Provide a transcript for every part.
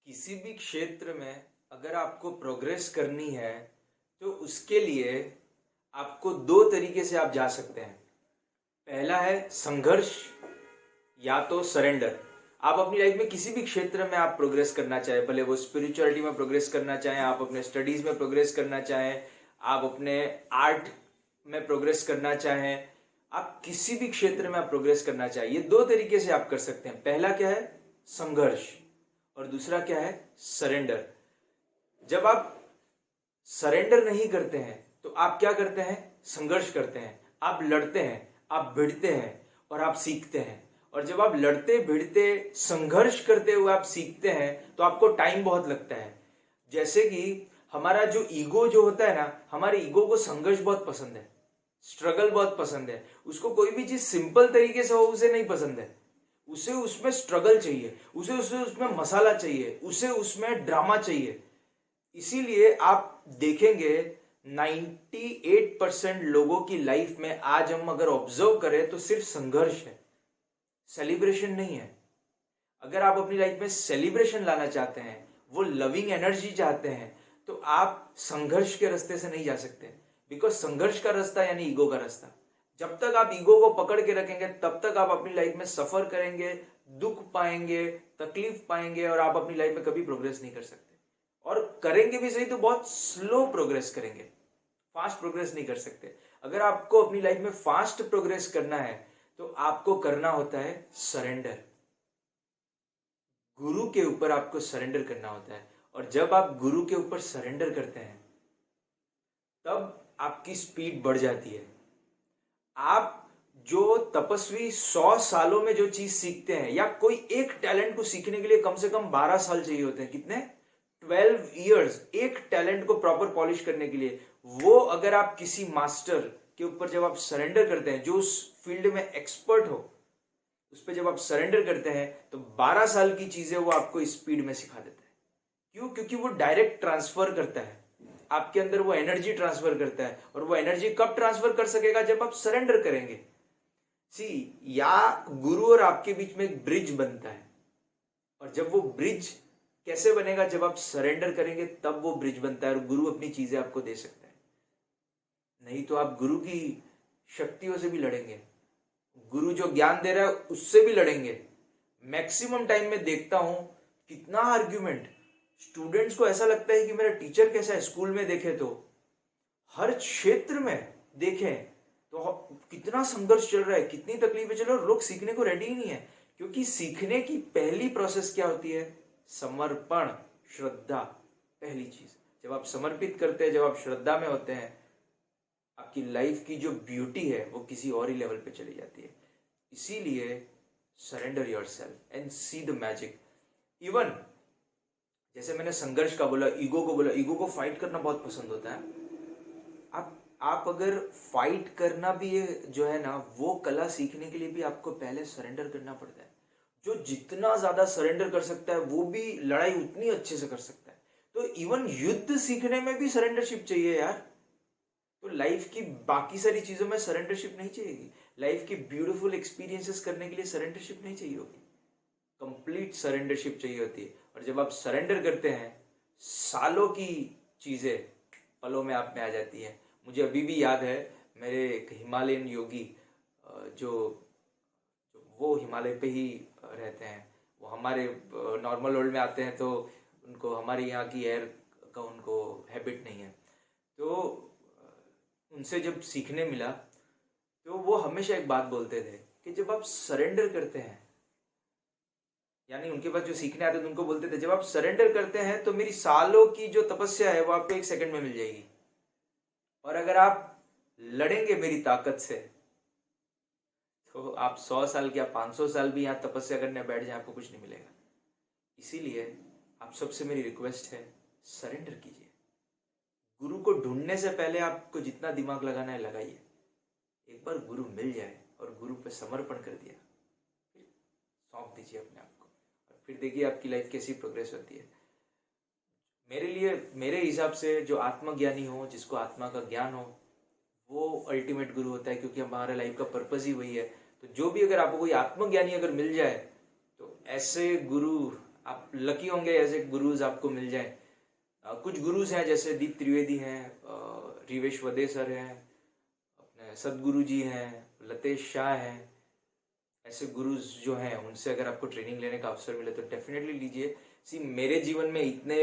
किसी भी क्षेत्र में अगर आपको प्रोग्रेस करनी है तो उसके लिए आपको दो तरीके से आप जा सकते हैं। पहला है संघर्ष या तो सरेंडर। आप अपनी लाइफ में किसी भी क्षेत्र में आप प्रोग्रेस करना चाहें, भले वो स्पिरिचुअलिटी में प्रोग्रेस करना चाहें, आप अपने स्टडीज में प्रोग्रेस करना चाहें, आप अपने आर्ट में प्रोग्रेस करना चाहें, आप किसी भी क्षेत्र में आप प्रोग्रेस करना चाहें, ये दो तरीके से आप कर सकते हैं। पहला क्या है? संघर्ष। और दूसरा क्या है? सरेंडर। जब आप सरेंडर नहीं करते हैं तो आप क्या करते हैं? संघर्ष करते हैं, आप लड़ते हैं, आप भिड़ते हैं और आप सीखते हैं। और जब आप लड़ते भिड़ते संघर्ष करते हुए आप सीखते हैं तो आपको टाइम बहुत लगता है। जैसे कि हमारा जो ईगो जो होता है ना, हमारे ईगो को संघर्ष बहुत पसंद है, स्ट्रगल बहुत पसंद है। उसको कोई भी चीज सिंपल तरीके से हो उसे नहीं पसंद है, उसे उसमें स्ट्रगल चाहिए, उसे उसे उसमें मसाला चाहिए, उसे उसमें ड्रामा चाहिए। इसीलिए आप देखेंगे 98% लोगों की लाइफ में आज हम अगर ऑब्जर्व करें तो सिर्फ संघर्ष है, सेलिब्रेशन नहीं है। अगर आप अपनी लाइफ में सेलिब्रेशन लाना चाहते हैं, वो लविंग एनर्जी चाहते हैं, तो आप संघर्ष के रास्ते से नहीं जा सकते। बिकॉज संघर्ष का रास्ता यानी ईगो का रास्ता। जब तक आप ईगो को पकड़ के रखेंगे तब तक आप अपनी लाइफ में सफर करेंगे, दुख पाएंगे, तकलीफ पाएंगे और आप अपनी लाइफ में कभी प्रोग्रेस नहीं कर सकते। और करेंगे भी सही तो बहुत स्लो प्रोग्रेस करेंगे, फास्ट प्रोग्रेस नहीं कर सकते। अगर आपको अपनी लाइफ में फास्ट प्रोग्रेस करना है तो आपको करना होता है सरेंडर। गुरु के ऊपर आपको सरेंडर करना होता है। और जब आप गुरु के ऊपर सरेंडर करते हैं तब आपकी स्पीड बढ़ जाती है। आप जो तपस्वी 100 सालों में जो चीज सीखते हैं, या कोई एक टैलेंट को सीखने के लिए कम से कम 12 साल चाहिए होते हैं। कितने? 12 इयर्स एक टैलेंट को प्रॉपर पॉलिश करने के लिए। वो अगर आप किसी मास्टर के ऊपर जब आप सरेंडर करते हैं, जो उस फील्ड में एक्सपर्ट हो, उस पर जब आप सरेंडर करते हैं तो 12 साल की चीजें वो आपको स्पीड में सिखा देता है। क्यों? क्योंकि वो डायरेक्ट ट्रांसफर करता है, आपके अंदर वो एनर्जी ट्रांसफर करता है। और वो एनर्जी कब ट्रांसफर कर सकेगा? जब आप सरेंडर करेंगे। या गुरु और आपके बीच में एक ब्रिज बनता है। और जब वो ब्रिज कैसे बनेगा? जब आप सरेंडर करेंगे तब वो ब्रिज बनता है और गुरु अपनी चीजें आपको दे सकता है। नहीं तो आप गुरु की शक्तियों से भी लड़ेंगे, गुरु जो ज्ञान दे रहा है उससे भी लड़ेंगे। मैक्सिमम टाइम में देखता हूं कितना आर्ग्यूमेंट, स्टूडेंट्स को ऐसा लगता है कि मेरा टीचर कैसा है। स्कूल में देखें तो, हर क्षेत्र में देखें तो कितना संघर्ष चल रहा है, कितनी तकलीफें चल रही है और लोग सीखने को रेडी ही नहीं है। क्योंकि सीखने की पहली प्रोसेस क्या होती है? समर्पण, श्रद्धा। पहली चीज, जब आप समर्पित करते हैं, जब आप श्रद्धा में होते हैं, आपकी लाइफ की जो ब्यूटी है वो किसी और ही लेवल पे चली जाती है। इसीलिए surrender yourself and see the magic. Even जैसे मैंने संघर्ष का बोला, ईगो को बोला, ईगो को फाइट करना बहुत पसंद होता है। आप अगर फाइट करना भी जो है ना, वो कला सीखने के लिए भी आपको पहले सरेंडर करना पड़ता है। जो जितना ज्यादा सरेंडर कर सकता है वो भी लड़ाई उतनी अच्छे से कर सकता है। तो इवन युद्ध सीखने में भी सरेंडरशिप चाहिए यार। तो लाइफ की बाकी सारी चीजों में सरेंडरशिप नहीं चाहिए। लाइफ की ब्यूटीफुल एक्सपीरियंसेस करने के लिए सरेंडरशिप नहीं चाहिए होगी, कंप्लीट सरेंडरशिप चाहिए होती है। और जब आप सरेंडर करते हैं, सालों की चीजें पलों में आप में आ जाती है। मुझे अभी भी याद है, मेरे एक हिमालयन योगी जो वो हिमालय पे ही रहते हैं, वो हमारे नॉर्मल वर्ल्ड में आते हैं तो उनको हमारे यहाँ की एयर का उनको हैबिट नहीं है। तो उनसे जब सीखने मिला तो वो हमेशा एक बात बोलते थे कि जब आप सरेंडर करते हैं, यानी उनके पास जो सीखने आते थे उनको बोलते थे जब आप सरेंडर करते हैं तो मेरी सालों की जो तपस्या है वो आपको 1 सेकंड में मिल जाएगी। और अगर आप लड़ेंगे मेरी ताकत से तो आप 100 साल या 500 साल भी यहाँ तपस्या करने बैठ जाए, आपको कुछ नहीं मिलेगा। इसीलिए आप सबसे मेरी रिक्वेस्ट है, सरेंडर कीजिए। गुरु को ढूंढने से पहले आपको जितना दिमाग लगाना है लगाइए। एक बार गुरु मिल जाए और गुरु पे समर्पण कर दिया, फिर सौंप दीजिए अपने आप को और फिर देखिए आपकी लाइफ कैसी प्रोग्रेस होती है। मेरे हिसाब से जो आत्मज्ञानी हो, जिसको आत्मा का ज्ञान हो, वो अल्टीमेट गुरु होता है। क्योंकि हमारा लाइफ का पर्पस ही वही है। तो जो भी अगर आपको कोई आत्मज्ञानी अगर मिल जाए तो ऐसे गुरु आप लकी होंगे ऐसे गुरुज आपको मिल जाए। कुछ गुरुज हैं जैसे दीप त्रिवेदी हैं, रिवेश वदे सर हैं, अपने सदगुरु जी हैं, लतेश शाह हैं। ऐसे गुरुज जो हैं उनसे अगर आपको ट्रेनिंग लेने का अवसर मिले तो डेफिनेटली लीजिए। मेरे जीवन में इतने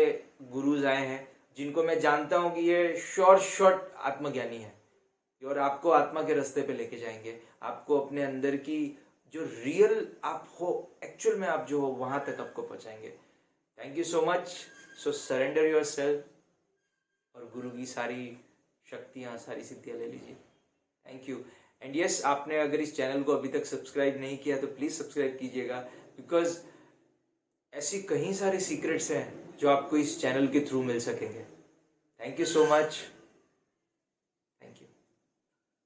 गुरुज आए हैं जिनको मैं जानता हूँ कि ये शॉर्ट आत्मज्ञानी है और आपको आत्मा के रास्ते पे लेके जाएंगे, आपको अपने अंदर की जो रियल आप हो, एक्चुअल में आप जो हो वहां तक आपको पहुंचाएंगे। Thank you so much. So surrender your self और गुरु की सारी शक्तियाँ, सारी सिद्धियाँ ले लीजिए। Thank you. एंड यस, आपने अगर इस चैनल को अभी तक सब्सक्राइब नहीं किया तो प्लीज़ सब्सक्राइब कीजिएगा, बिकॉज ऐसी कई सारे सीक्रेट्स हैं जो आपको इस चैनल के थ्रू मिल सकेंगे। Thank you so much.